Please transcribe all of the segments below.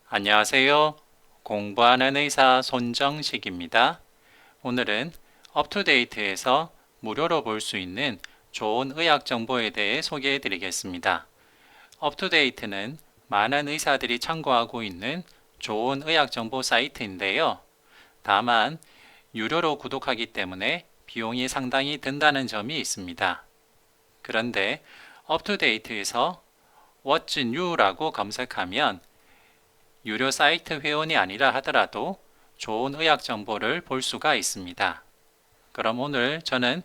안녕하세요. 공부하는 의사 손정식입니다. 오늘은 업투데이트에서 무료로 볼 수 있는 좋은 의학 정보에 대해 소개해 드리겠습니다. 업투데이트는 많은 의사들이 참고하고 있는 좋은 의학 정보 사이트인데요. 다만 유료로 구독하기 때문에 비용이 상당히 든다는 점이 있습니다. 그런데 업투데이트에서 What's New라고 검색하면 유료 사이트 회원이 아니라 하더라도 좋은 의학 정보를 볼 수가 있습니다. 그럼 오늘 저는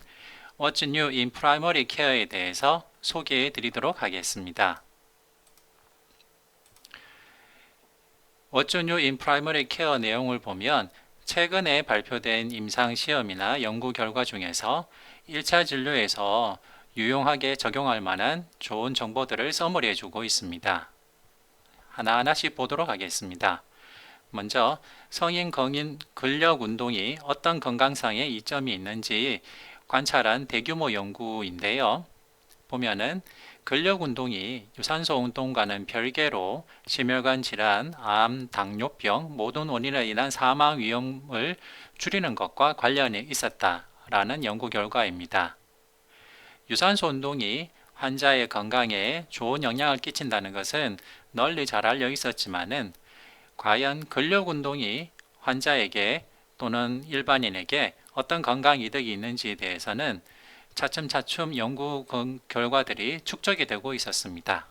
What's New in Primary Care에 대해서 소개해 드리도록 하겠습니다. What's New in Primary Care 내용을 보면 최근에 발표된 임상시험이나 연구 결과 중에서 1차 진료에서 유용하게 적용할 만한 좋은 정보들을 서머리해 주고 있습니다. 하나하나씩 보도록 하겠습니다. 먼저 성인 근력 운동이 어떤 건강상의 이점이 있는지 관찰한 대규모 연구인데요. 보면은 근력 운동이 유산소 운동과는 별개로 심혈관 질환, 암, 당뇨병 모든 원인으로 인한 사망 위험을 줄이는 것과 관련이 있었다라는 연구 결과입니다. 유산소 운동이 환자의 건강에 좋은 영향을 끼친다는 것은 널리 잘 알려 있었지만은 과연 근력 운동이 환자에게 또는 일반인에게 어떤 건강 이득이 있는지에 대해서는 차츰차츰 연구 결과들이 축적이 되고 있었습니다.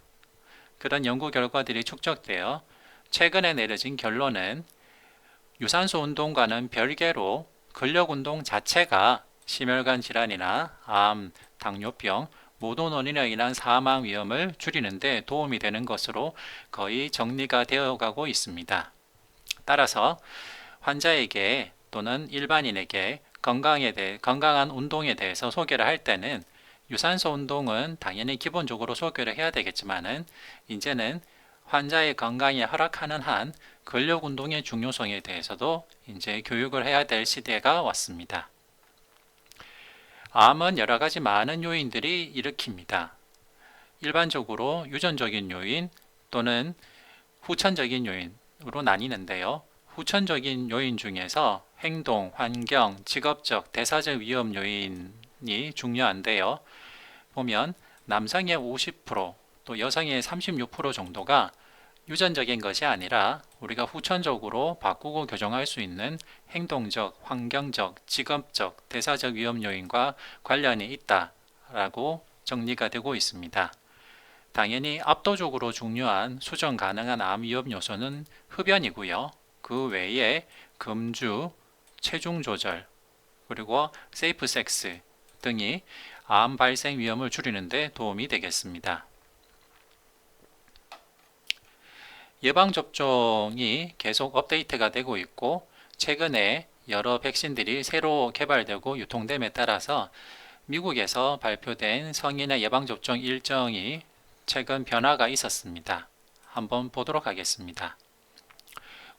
그런 연구 결과들이 축적되어 최근에 내려진 결론은 유산소 운동과는 별개로 근력 운동 자체가 심혈관 질환이나 암, 당뇨병, 모든 원인으로 인한 사망 위험을 줄이는 데 도움이 되는 것으로 거의 정리가 되어 가고 있습니다. 따라서 환자에게 또는 일반인에게 건강한 운동에 대해서 소개를 할 때는 유산소 운동은 당연히 기본적으로 소개를 해야 되겠지만은 이제는 환자의 건강에 허락하는 한 근력 운동의 중요성에 대해서도 이제 교육을 해야 될 시대가 왔습니다. 암은 여러 가지 많은 요인들이 일으킵니다. 일반적으로 유전적인 요인 또는 후천적인 요인으로 나뉘는데요. 후천적인 요인 중에서 행동, 환경, 직업적, 대사적 위험 요인이 중요한데요. 보면 남성의 50%또 여성의 36% 정도가 유전적인 것이 아니라 우리가 후천적으로 바꾸고 교정할 수 있는 행동적, 환경적, 직업적, 대사적 위험 요인과 관련이 있다라고 정리가 되고 있습니다. 당연히 압도적으로 중요한 수정 가능한 암 위험 요소는 흡연이고요. 그 외에 금주, 체중 조절, 그리고 세이프 섹스 등이 암 발생 위험을 줄이는 데 도움이 되겠습니다. 예방접종이 계속 업데이트가 되고 있고 최근에 여러 백신들이 새로 개발되고 유통됨에 따라서 미국에서 발표된 성인의 예방접종 일정이 최근 변화가 있었습니다. 한번 보도록 하겠습니다.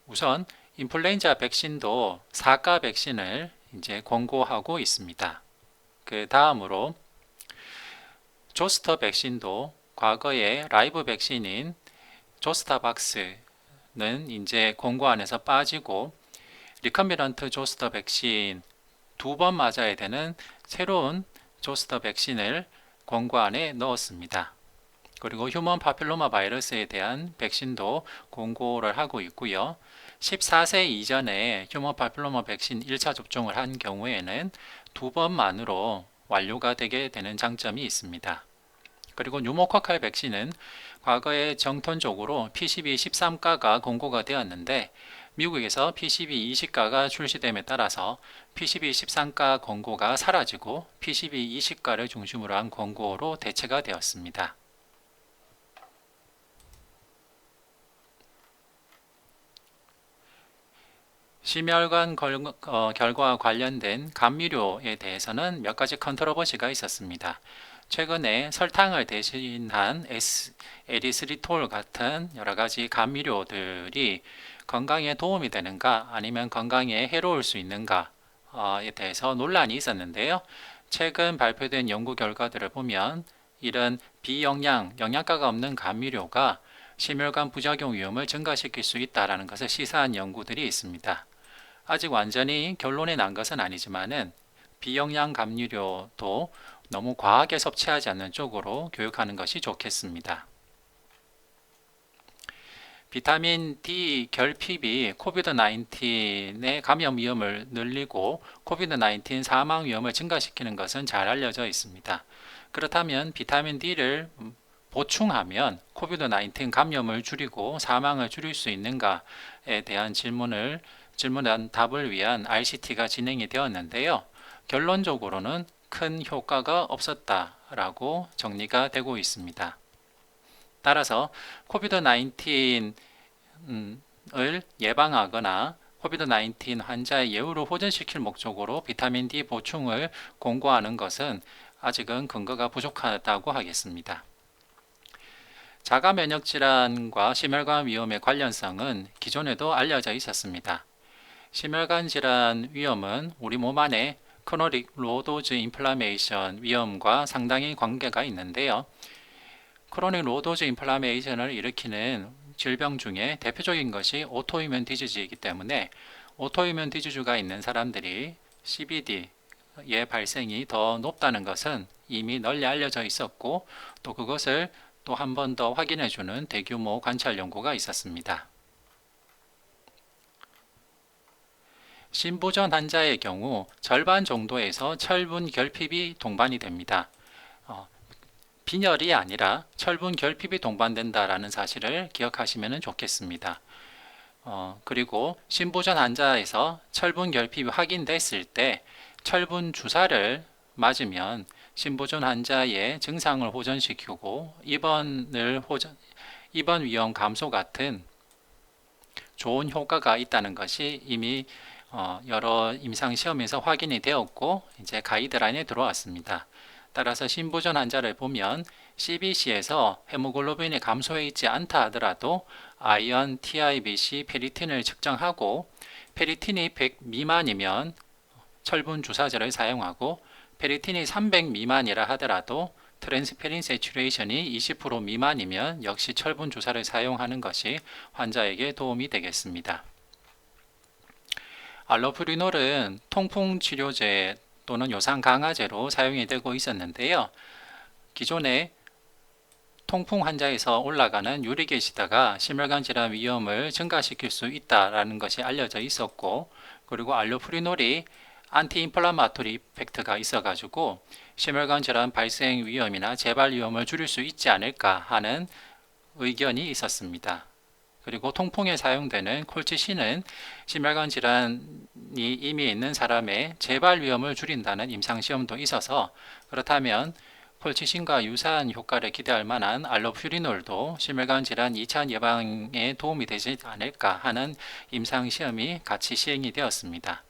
우선 인플루엔자 백신도 4가 백신을 이제 권고하고 있습니다. 그 다음으로 조스터 백신도 과거에 라이브 백신인 조스타박스는 이제 권고 안에서 빠지고 리컴비넌트 조스터 백신 2번 맞아야 되는 새로운 조스터 백신을 권고 안에 넣었습니다. 그리고 휴먼 파필로마 바이러스에 대한 백신도 권고를 하고 있고요. 14세 이전에 휴먼 파필로마 백신 1차 접종을 한 경우에는 2번만으로 완료가 되게 되는 장점이 있습니다. 그리고 뉴모코칼 백신은 과거에 정통적으로 PCV 13가가 권고가 되었는데 미국에서 PCV 20가가 출시됨에 따라서 PCV 13가 권고가 사라지고 PCV 20가를 중심으로 한 권고로 대체가 되었습니다. 심혈관 결과와 관련된 감미료에 대해서는 몇 가지 컨트로버시가 있었습니다. 최근에 설탕을 대신한 에리스리톨 같은 여러 가지 감미료들이 건강에 도움이 되는가 아니면 건강에 해로울 수 있는가에 대해서 논란이 있었는데요. 최근 발표된 연구 결과들을 보면 이런 영양가가 없는 감미료가 심혈관 부작용 위험을 증가시킬 수 있다는 것을 시사한 연구들이 있습니다. 아직 완전히 결론이 난 것은 아니지만은 비영양 감유료도 너무 과하게 섭취하지 않는 쪽으로 교육하는 것이 좋겠습니다. 비타민 D 결핍이 코비드-19의 감염 위험을 늘리고 코비드-19 사망 위험을 증가시키는 것은 잘 알려져 있습니다. 그렇다면 비타민 D를 보충하면 코비드-19 감염을 줄이고 사망을 줄일 수 있는가에 대한 질문한 답을 위한 RCT가 진행이 되었는데요. 결론적으로는 큰 효과가 없었다라고 정리가 되고 있습니다. 따라서 코비드-19을 예방하거나 코비드-19 환자의 예후를 호전시킬 목적으로 비타민 D 보충을 권고하는 것은 아직은 근거가 부족하다고 하겠습니다. 자가 면역 질환과 심혈관 위험의 관련성은 기존에도 알려져 있었습니다. 심혈관 질환 위험은 우리 몸 안에 크로닉 로도즈 인플라메이션 위험과 상당히 관계가 있는데요. 크로닉 로도즈 인플라메이션을 일으키는 질병 중에 대표적인 것이 오토이뮨 디지즈이기 때문에 오토이뮨 디지즈가 있는 사람들이 CVD의 발생이 더 높다는 것은 이미 널리 알려져 있었고 또 그것을 또 한 번 더 확인해주는 대규모 관찰 연구가 있었습니다. 신부전 환자의 경우 절반 정도에서 철분 결핍이 동반이 됩니다. 빈혈이 아니라 철분 결핍이 동반된다라는 사실을 기억하시면 좋겠습니다. 그리고 신부전 환자에서 철분 결핍이 확인됐을 때 철분 주사를 맞으면 신부전 환자의 증상을 호전시키고 입원 위험 감소 같은 좋은 효과가 있다는 것이 이미 여러 임상시험에서 확인이 되었고 이제 가이드라인에 들어왔습니다. 따라서 신부전 환자를 보면 CBC에서 헤모글로빈이 감소해 있지 않다 하더라도 아이언, TIBC, 페리틴을 측정하고 페리틴이 100 미만이면 철분 주사제를 사용하고 페리틴이 300 미만이라 하더라도 트랜스페린 세츄레이션이 20% 미만이면 역시 철분 주사를 사용하는 것이 환자에게 도움이 되겠습니다. 알로프리놀은 통풍 치료제 또는 요상 강화제로 사용이 되고 있었는데요. 기존에 통풍 환자에서 올라가는 유리게시다가 심혈관 질환 위험을 증가시킬 수 있다는 것이 알려져 있었고 그리고 알로프리놀이 안티인플라마토리 이펙트가 있어가지고 심혈관 질환 발생 위험이나 재발 위험을 줄일 수 있지 않을까 하는 의견이 있었습니다. 그리고 통풍에 사용되는 콜치신은 심혈관 질환이 이미 있는 사람의 재발 위험을 줄인다는 임상시험도 있어서 그렇다면 콜치신과 유사한 효과를 기대할 만한 알로퓨리놀도 심혈관 질환 2차 예방에 도움이 되지 않을까 하는 임상시험이 같이 시행이 되었습니다.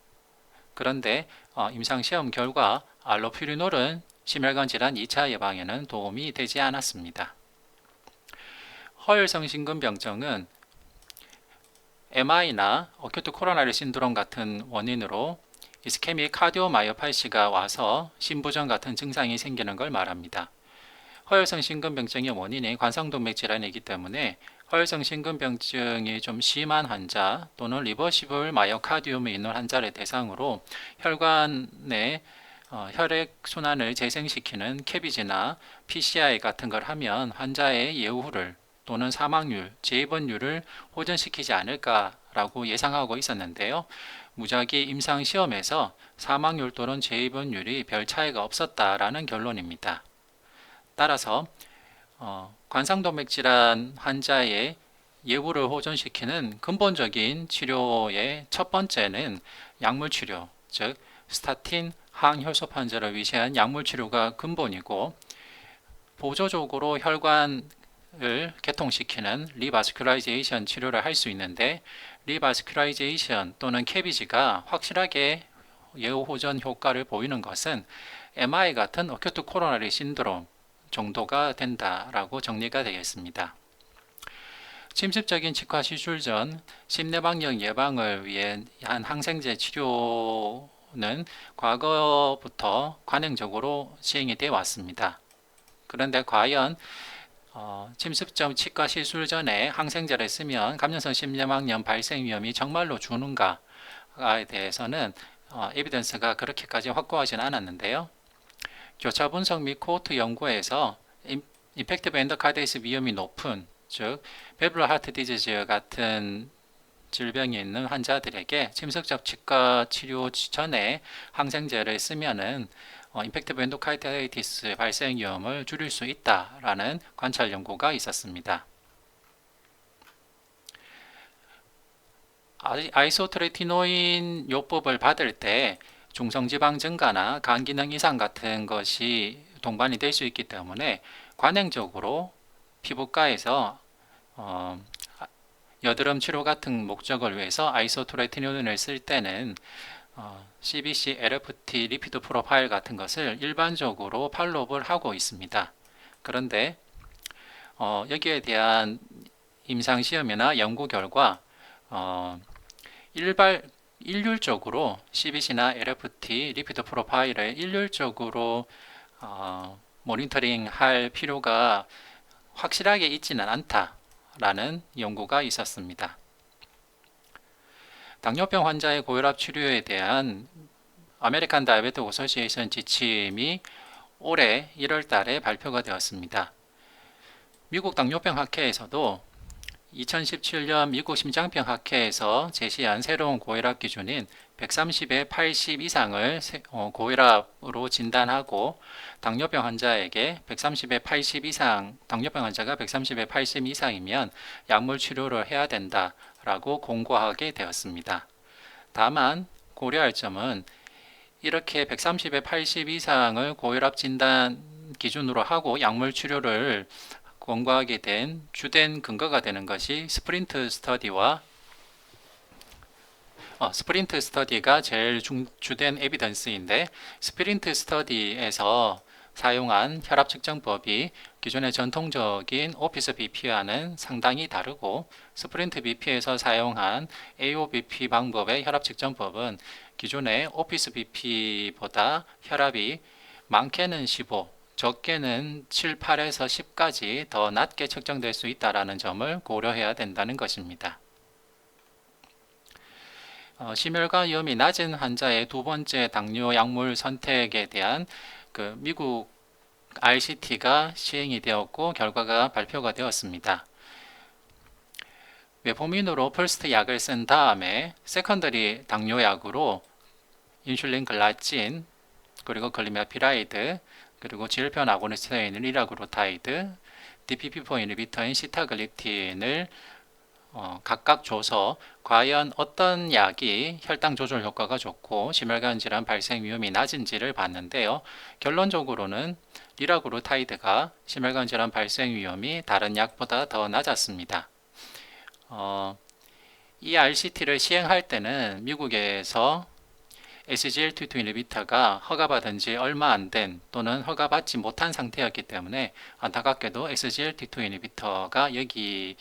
그런데 임상시험 결과 알로퓨리놀은 심혈관 질환 2차 예방에는 도움이 되지 않았습니다. 허혈성 심근병증은 MI나 어큐트 코로나리 신드롬 같은 원인으로 이스케믹 카디오마이오파시가 와서 심부전 같은 증상이 생기는 걸 말합니다. 허혈성 심근병증의 원인이 관성동맥 질환이기 때문에 허혈성 심근병증이 좀 심한 환자 또는 리버시블 마이오카디움이 있는 환자를 대상으로 혈관의 혈액순환을 재생시키는 캐비지나 PCI 같은 걸 하면 환자의 예후를 또는 사망률, 재입원율을 호전시키지 않을까라고 예상하고 있었는데요. 무작위 임상시험에서 사망률 또는 재입원율이 별 차이가 없었다라는 결론입니다. 따라서 관상동맥 질환 환자의 예후를 호전시키는 근본적인 치료의 첫 번째는 약물치료, 즉 스타틴, 항혈소 환자를 위시한 약물치료가 근본이고 보조적으로 혈관을 개통시키는 리바스큘라이제이션 치료를 할 수 있는데 리바스큘라이제이션 또는 캐비지가 확실하게 예후 호전 효과를 보이는 것은 MI 같은 어큐트 코로나리 신드롬 정도가 된다라고 정리가 되겠습니다. 침습적인 치과 시술 전 심내방역 예방을 위한 항생제 치료는 과거부터 관행적으로 시행이 되어 왔습니다. 그런데 과연 침습점 치과 시술 전에 항생제를 쓰면 갑년성 심장막염 발생 위험이 정말로 주는가에 대해서는 에비던스가 그렇게까지 확고하진 않았는데요. 교차 분석 및 코호트 연구에서 임팩티브 엔도카디스 위험이 높은, 즉 베블러 하트 디지즈 같은 질병이 있는 환자들에게 침습적 치과 치료 전에 항생제를 쓰면은 임팩티브 엔도카이티스 발생 위험을 줄일 수 있다라는 관찰 연구가 있었습니다. 아이소트레티노인 요법을 받을 때 중성지방 증가나 간 기능 이상 같은 것이 동반이 될 수 있기 때문에 관행적으로 피부과에서 여드름 치료 같은 목적을 위해서 아이소트레티노인을 쓸 때는 CBC, LFT, 리피드 프로파일 같은 것을 일반적으로 팔로우를 하고 있습니다. 그런데 여기에 대한 임상시험이나 연구 결과 일률적으로 CBC나 LFT, 리피드 프로파일을 일률적으로 모니터링 할 필요가 확실하게 있지는 않다라는 연구가 있었습니다. 당뇨병 환자의 고혈압 치료에 대한 아메리칸 다이어베틱 어소시에이션 지침이 올해 1월 달에 발표가 되었습니다. 미국 당뇨병 학회에서도 2017년 미국 심장병 학회에서 제시한 새로운 고혈압 기준인 130에 80 이상을 고혈압으로 진단하고 당뇨병 환자에게 130에 80 이상, 당뇨병 환자가 130에 80 이상이면 약물 치료를 해야 된다라고 공고하게 되었습니다. 다만 고려할 점은 이렇게 130에 80 이상을 고혈압 진단 기준으로 하고 약물 치료를 권고하게 된 주된 근거가 되는 것이 스프린트 스터디가 제일 주된 에비던스인데, 스프린트 스터디에서 사용한 혈압 측정법이 기존의 전통적인 오피스 BP와는 상당히 다르고, 스프린트 BP에서 사용한 AOBP 방법의 혈압 측정법은 기존의 오피스 BP보다 혈압이 많게는 15, 적게는 7, 8에서 10까지 더 낮게 측정될 수 있다는 점을 고려해야 된다는 것입니다. 심혈관 위험이 낮은 환자의 두 번째 당뇨 약물 선택에 대한 미국 RCT가 시행이 되었고 결과가 발표가 되었습니다. 메포민으로 퍼스트 약을 쓴 다음에 세컨더리 당뇨약으로 인슐린 글라진, 그리고 글리메피라이드, 그리고 GLP-1 아고니스트인 리라그루타이드, DPP4 이니비터인 시타글립틴을 각각 줘서 과연 어떤 약이 혈당 조절 효과가 좋고 심혈관 질환 발생 위험이 낮은지를 봤는데요. 결론적으로는 리라그루타이드가 심혈관 질환 발생 위험이 다른 약보다 더 낮았습니다. 이 RCT를 시행할 때는 미국에서 SGLT2 인히비터가 허가받은 지 얼마 안 된 또는 허가받지 못한 상태였기 때문에 안타깝게도 SGLT2 인히비터가 여기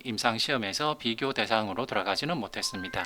임상시험에서 비교 대상으로 들어가지는 못했습니다.